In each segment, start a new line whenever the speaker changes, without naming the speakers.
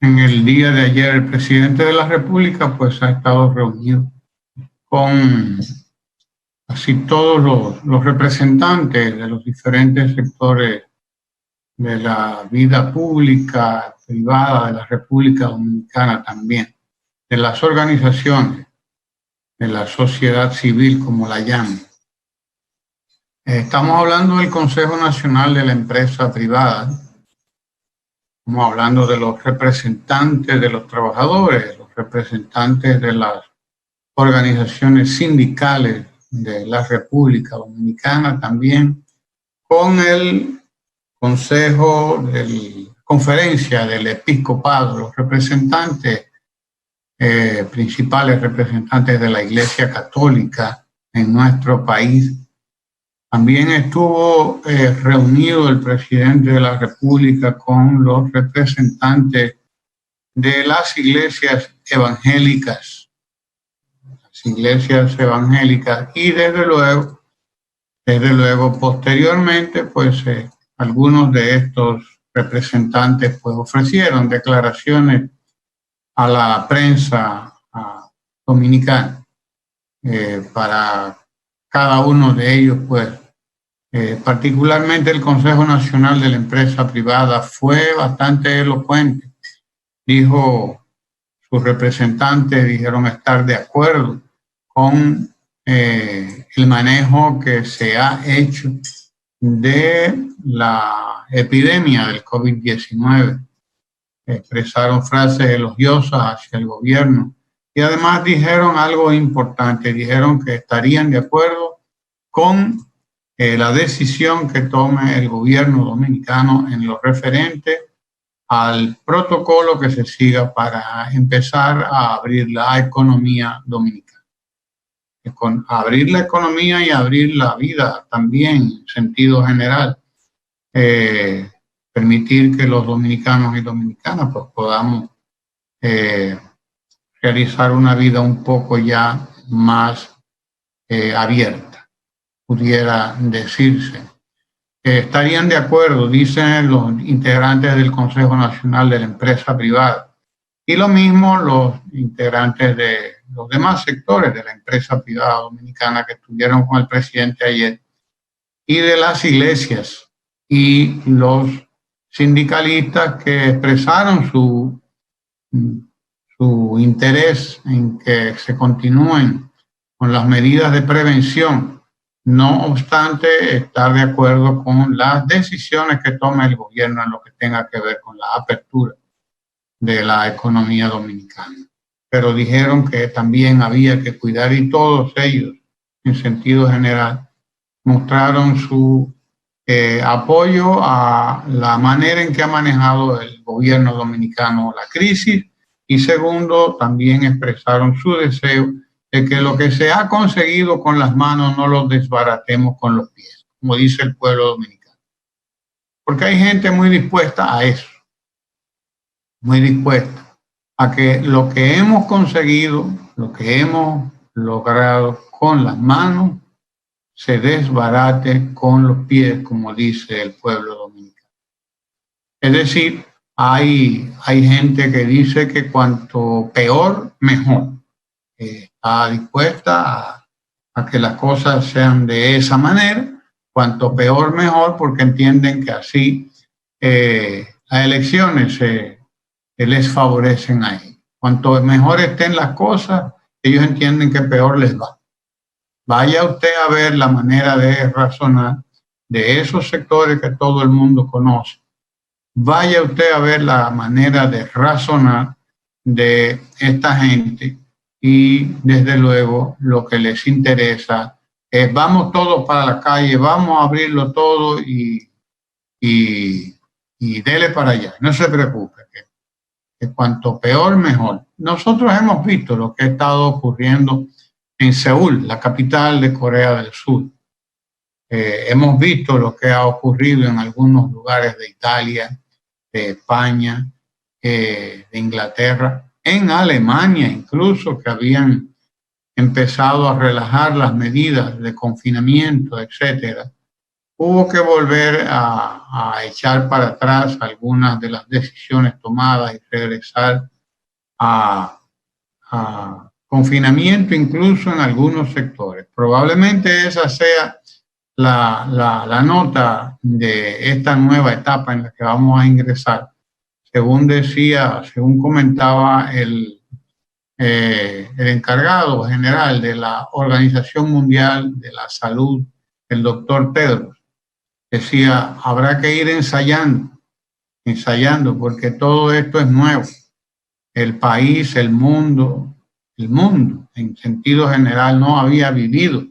En el día de ayer, el presidente de la República pues ha estado reunido con así todos los representantes de los diferentes sectores de la vida pública, privada de la República Dominicana también, de las organizaciones, de la sociedad civil, como la llaman. Estamos hablando del Consejo Nacional de la Empresa Privada. Estamos hablando de los representantes de los trabajadores, los representantes de las organizaciones sindicales de la República Dominicana también, con el Consejo de Conferencia del Episcopado, los representantes, principales representantes de la Iglesia Católica en nuestro país. También estuvo reunido el presidente de la República con los representantes de las iglesias evangélicas. Las iglesias evangélicas y desde luego posteriormente pues algunos de estos representantes pues ofrecieron declaraciones a la prensa dominicana. Para cada uno de ellos pues particularmente el Consejo Nacional de la Empresa Privada fue bastante elocuente. Dijo, sus representantes dijeron estar de acuerdo con el manejo que se ha hecho de la epidemia del COVID-19. Expresaron frases elogiosas hacia el gobierno y además dijeron algo importante, dijeron que estarían de acuerdo con la decisión que tome el gobierno dominicano en lo referente al protocolo que se siga para empezar a abrir la economía dominicana. Con abrir la economía y abrir la vida también en sentido general. Permitir que los dominicanos y dominicanas pues, podamos realizar una vida un poco ya más abierta, pudiera decirse. Estarían de acuerdo, dicen los integrantes del Consejo Nacional de la Empresa Privada, y lo mismo los integrantes de los demás sectores de la empresa privada dominicana que estuvieron con el presidente ayer, y de las iglesias y los sindicalistas que expresaron su interés en que se continúen con las medidas de prevención, no obstante estar de acuerdo con las decisiones que tome el gobierno en lo que tenga que ver con la apertura de la economía dominicana. Pero dijeron que también había que cuidar y todos ellos, en sentido general, mostraron su apoyo a la manera en que ha manejado el gobierno dominicano la crisis y segundo, también expresaron su deseo de que lo que se ha conseguido con las manos no lo desbaratemos con los pies, como dice el pueblo dominicano. Porque hay gente muy dispuesta a eso, muy dispuesta a que lo que hemos conseguido, lo que hemos logrado con las manos, se desbarate con los pies, como dice el pueblo dominicano. Es decir, hay gente que dice que cuanto peor, mejor. Está dispuesta a que las cosas sean de esa manera, cuanto peor, mejor, porque entienden que así las elecciones les favorecen a ellos. Cuanto mejor estén las cosas, ellos entienden que peor les va. Vaya usted a ver la manera de razonar de esos sectores que todo el mundo conoce. Vaya usted a ver la manera de razonar de esta gente y desde luego lo que les interesa es vamos todos para la calle, vamos a abrirlo todo y dele para allá. No se preocupe, que cuanto peor mejor. Nosotros hemos visto lo que ha estado ocurriendo en Seúl, la capital de Corea del Sur. Hemos visto lo que ha ocurrido en algunos lugares de Italia, de España, de Inglaterra, en Alemania incluso, que habían empezado a relajar las medidas de confinamiento, etcétera, hubo que volver a echar para atrás algunas de las decisiones tomadas y regresar a confinamiento incluso en algunos sectores. Probablemente esa sea la nota de esta nueva etapa en la que vamos a ingresar. Según comentaba el encargado general de la Organización Mundial de la Salud, el doctor Tedros, decía, habrá que ir ensayando, porque todo esto es nuevo. El país, el mundo, en sentido general, no había vivido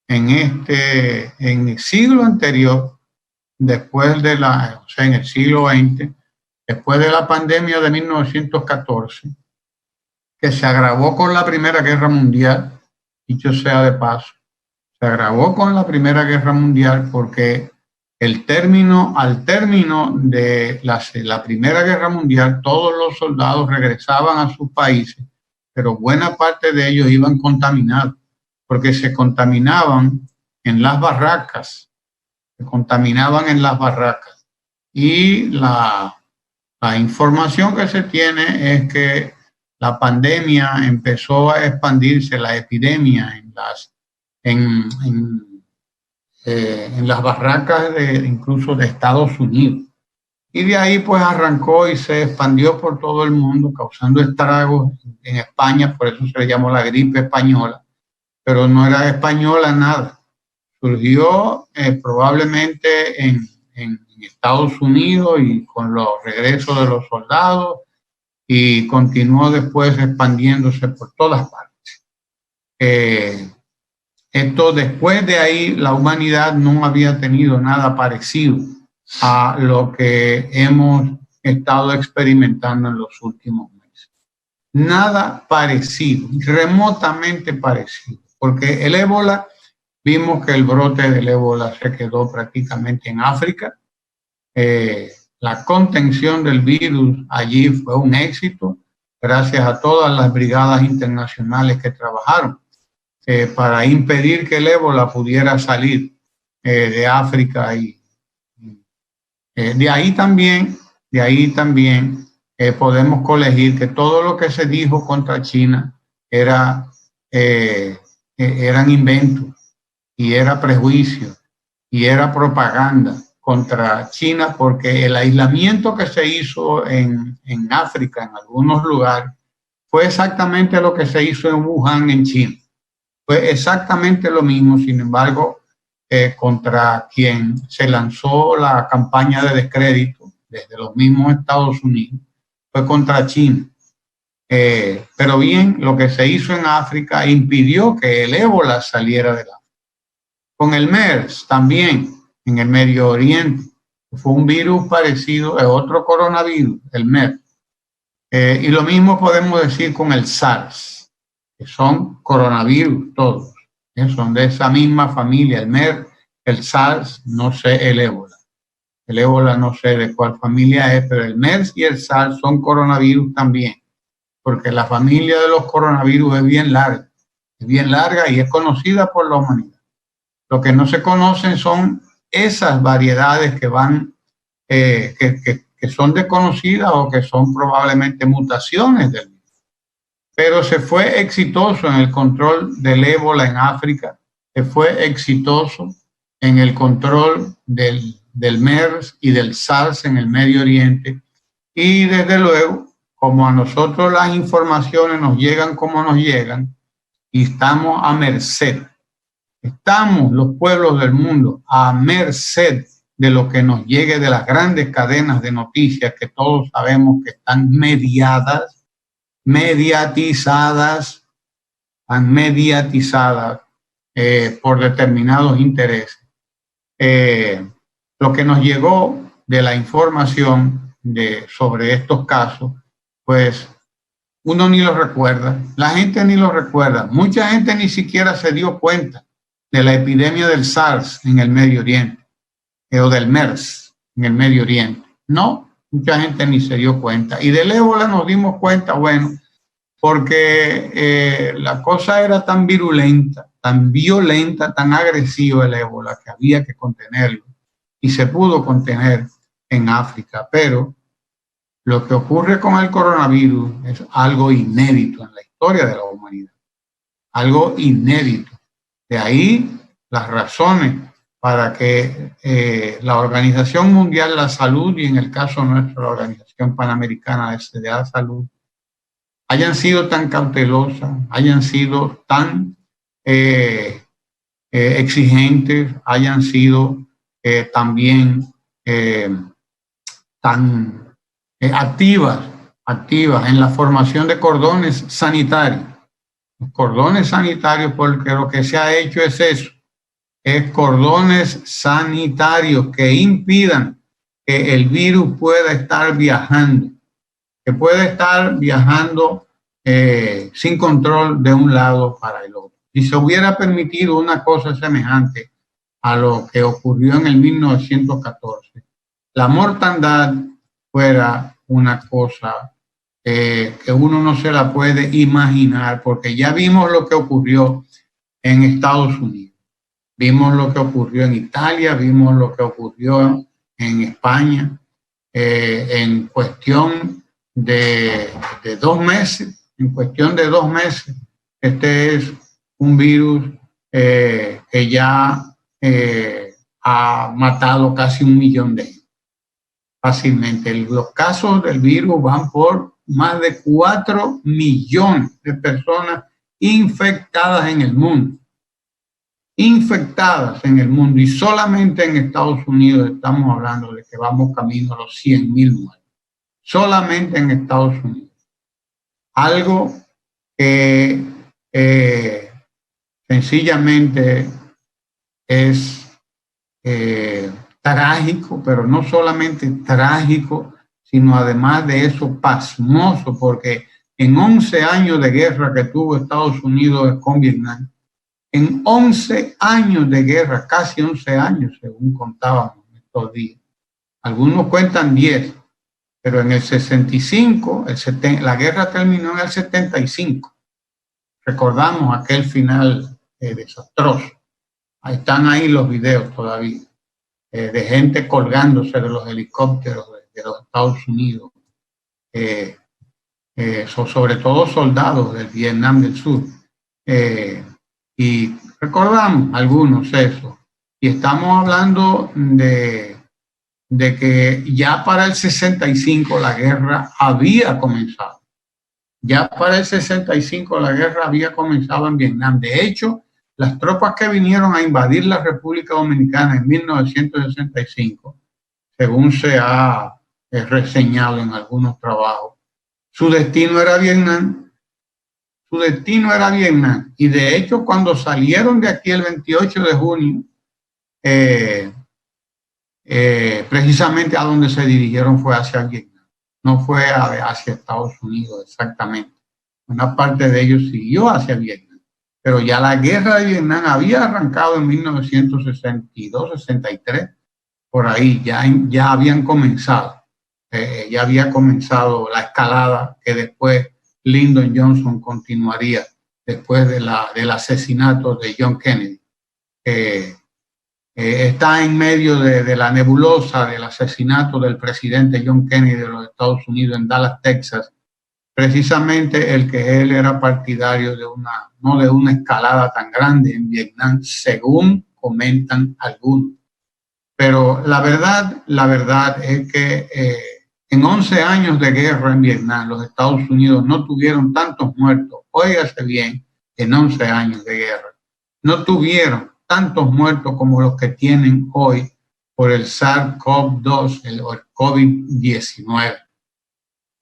en el siglo anterior, en el siglo XX, después de la pandemia de 1914, que se agravó con la Primera Guerra Mundial, dicho sea de paso, se agravó con la Primera Guerra Mundial porque al término de la Primera Guerra Mundial, todos los soldados regresaban a sus países, pero buena parte de ellos iban contaminados, porque se contaminaban en las barracas, y la información que se tiene es que la pandemia empezó a expandirse, la epidemia en las barracas incluso de Estados Unidos. Y de ahí pues arrancó y se expandió por todo el mundo, causando estragos en España, por eso se le llamó la gripe española, pero no era española nada. Surgió probablemente en Estados Unidos y con los regresos de los soldados, y continuó después expandiéndose por todas partes. Esto, después de ahí, la humanidad no había tenido nada parecido a lo que hemos estado experimentando en los últimos meses. Nada parecido, remotamente parecido, porque el ébola, vimos que el brote del ébola se quedó prácticamente en África. La contención del virus allí fue un éxito, gracias a todas las brigadas internacionales que trabajaron para impedir que el ébola pudiera salir de África. Y de ahí también podemos colegir que todo lo que se dijo contra China eran inventos, y era prejuicio, y era propaganda contra China, porque el aislamiento que se hizo en África, en algunos lugares, fue exactamente lo que se hizo en Wuhan, en China. Fue exactamente lo mismo. Sin embargo, contra quien se lanzó la campaña de descrédito desde los mismos Estados Unidos fue contra China. Pero bien, lo que se hizo en África impidió que el ébola saliera de África. Con el MERS también, en el Medio Oriente, fue un virus parecido, es otro coronavirus, el MERS. Y lo mismo podemos decir con el SARS, que son coronavirus todos, son de esa misma familia, el MERS, el SARS, no sé el ébola. El ébola no sé de cuál familia es, pero el MERS y el SARS son coronavirus también, porque la familia de los coronavirus es bien larga y es conocida por la humanidad. Lo que no se conocen son esas variedades que son desconocidas o que son probablemente mutaciones del virus. Pero se fue exitoso en el control del ébola en África, se fue exitoso en el control del MERS y del SARS en el Medio Oriente, y desde luego, como a nosotros las informaciones nos llegan como nos llegan, y estamos a merced. Estamos los pueblos del mundo a merced de lo que nos llegue de las grandes cadenas de noticias que todos sabemos que están mediatizadas por determinados intereses. Lo que nos llegó de la información sobre estos casos, pues uno ni lo recuerda, la gente ni lo recuerda, mucha gente ni siquiera se dio cuenta de la epidemia del SARS en el Medio Oriente, o del MERS en el Medio Oriente. No, mucha gente ni se dio cuenta. Y del ébola nos dimos cuenta, bueno, porque la cosa era tan virulenta, tan violenta, tan agresiva el ébola, que había que contenerlo. y se pudo contener en África. Pero lo que ocurre con el coronavirus es algo inédito en la historia de la humanidad, algo inédito. De ahí las razones para que la Organización Mundial de la Salud y en el caso nuestro la Organización Panamericana de la Salud hayan sido tan cautelosas, hayan sido tan exigentes, hayan sido también tan activas en la formación de cordones sanitarios. Los cordones sanitarios, porque lo que se ha hecho es eso, es cordones sanitarios que impidan que el virus pueda estar viajando, que pueda estar viajando sin control de un lado para el otro. Si se hubiera permitido una cosa semejante a lo que ocurrió en el 1914, la mortandad fuera una cosa que uno no se la puede imaginar, porque ya vimos lo que ocurrió en Estados Unidos, vimos lo que ocurrió en Italia, vimos lo que ocurrió en España, en cuestión de 2 meses, este es un virus que ya ha matado casi 1 millón de gente. Fácilmente. Los casos del virus van por más de 4 millones de personas infectadas en el mundo. Infectadas en el mundo. Y solamente en Estados Unidos estamos hablando de que vamos camino a los 100,000 muertos. Solamente en Estados Unidos. Algo que sencillamente es trágico, pero no solamente trágico, sino además de eso pasmoso, porque en 11 años de guerra que tuvo Estados Unidos con Vietnam, en 11 años de guerra, casi 11 años según contábamos estos días, algunos cuentan 10, pero en el 65, la guerra terminó en el 75. Recordamos aquel final desastroso. Ahí están ahí los videos todavía, de gente colgándose de los helicópteros de los Estados Unidos, sobre todo soldados del Vietnam del Sur. Y recordamos algunos eso. Y estamos hablando de que ya para el 65 la guerra había comenzado. Ya para el 65 la guerra había comenzado en Vietnam. De hecho, las tropas que vinieron a invadir la República Dominicana en 1965, según se ha reseñado en algunos trabajos, su destino era Vietnam. Su destino era Vietnam. Y de hecho, cuando salieron de aquí el 28 de junio, precisamente a donde se dirigieron fue hacia Vietnam. No fue hacia Estados Unidos exactamente. Una parte de ellos siguió hacia Vietnam. Pero ya la guerra de Vietnam había arrancado en 1962, 63, por ahí ya habían comenzado. Ya había comenzado la escalada que después Lyndon Johnson continuaría después del asesinato de John Kennedy. Está en medio de la nebulosa del asesinato del presidente John Kennedy de los Estados Unidos en Dallas, Texas, precisamente el que él era partidario no de una escalada tan grande en Vietnam, según comentan algunos. Pero la verdad es que en 11 años de guerra en Vietnam, los Estados Unidos no tuvieron tantos muertos, óigase bien, en 11 años de guerra, no tuvieron tantos muertos como los que tienen hoy por el SARS-CoV-2, el COVID-19.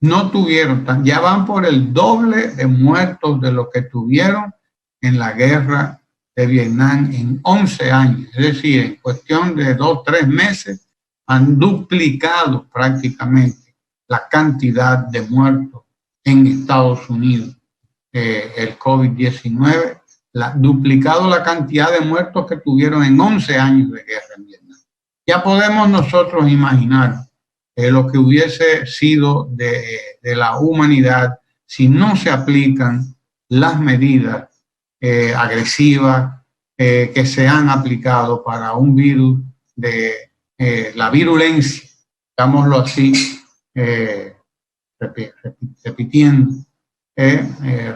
No tuvieron, ya van por el doble de muertos de lo que tuvieron en la guerra de Vietnam en 11 años. Es decir, en cuestión de 2 o 3 meses han duplicado prácticamente la cantidad de muertos en Estados Unidos. El COVID-19 duplicado la cantidad de muertos que tuvieron en 11 años de guerra en Vietnam. Ya podemos nosotros imaginar lo que hubiese sido de la humanidad si no se aplican las medidas agresivas que se han aplicado para un virus de la virulencia, digámoslo así, repitiendo,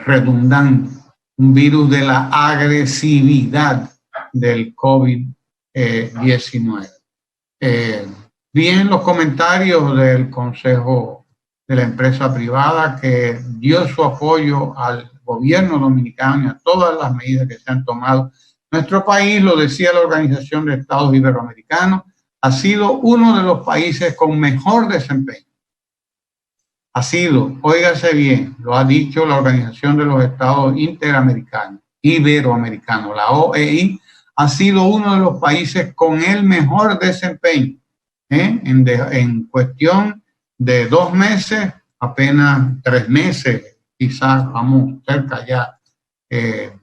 redundando, un virus de la agresividad del COVID-19. Bien, los comentarios del Consejo de la Empresa Privada, que dio su apoyo al gobierno dominicano y a todas las medidas que se han tomado. Nuestro país, lo decía la Organización de Estados Iberoamericanos, ha sido uno de los países con mejor desempeño. Ha sido, óigase bien, lo ha dicho la Organización de los Estados Interamericanos, Iberoamericanos, la OEI, ha sido uno de los países con el mejor desempeño. En cuestión de 2 meses, apenas 3 meses, quizás vamos cerca ya,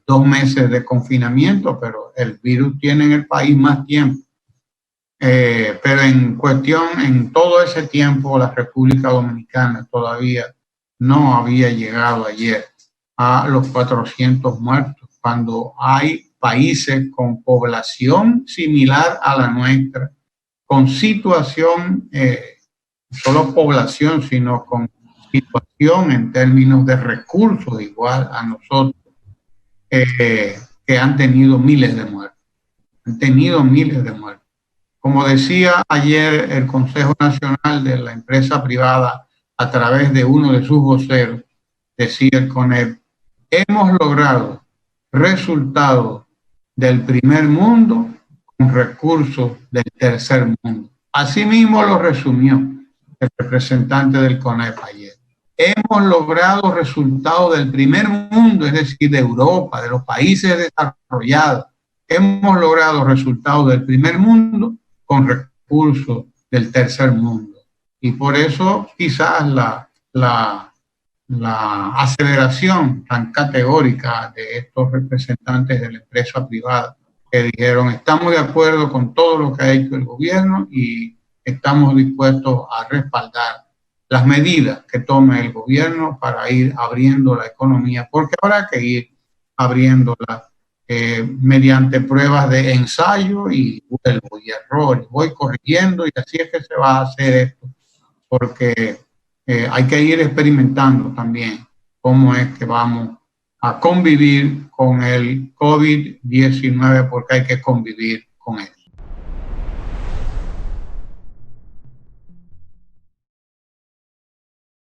2 meses de confinamiento, pero el virus tiene en el país más tiempo. Pero en cuestión, en todo ese tiempo, la República Dominicana todavía no había llegado ayer a los 400 muertos, cuando hay países con población similar a la nuestra, con situación, no solo población, sino con situación en términos de recursos igual a nosotros, que han tenido miles de muertos. Han tenido miles de muertos. Como decía ayer el Consejo Nacional de la Empresa Privada, a través de uno de sus voceros, decía el CONEP, hemos logrado resultados del primer mundo con recursos del tercer mundo. Asimismo lo resumió el representante del CONEP ayer. Hemos logrado resultados del primer mundo, es decir, de Europa, de los países desarrollados. Hemos logrado resultados del primer mundo con recursos del tercer mundo. Y por eso quizás la aceleración tan categórica de estos representantes de la empresa privada, que dijeron, estamos de acuerdo con todo lo que ha hecho el gobierno y estamos dispuestos a respaldar las medidas que tome el gobierno para ir abriendo la economía, porque habrá que ir abriéndola mediante pruebas de ensayo y vuelvo y error, voy corrigiendo y así es que se va a hacer esto, porque hay que ir experimentando también cómo es que vamos a convivir con el COVID-19, porque hay que convivir con él.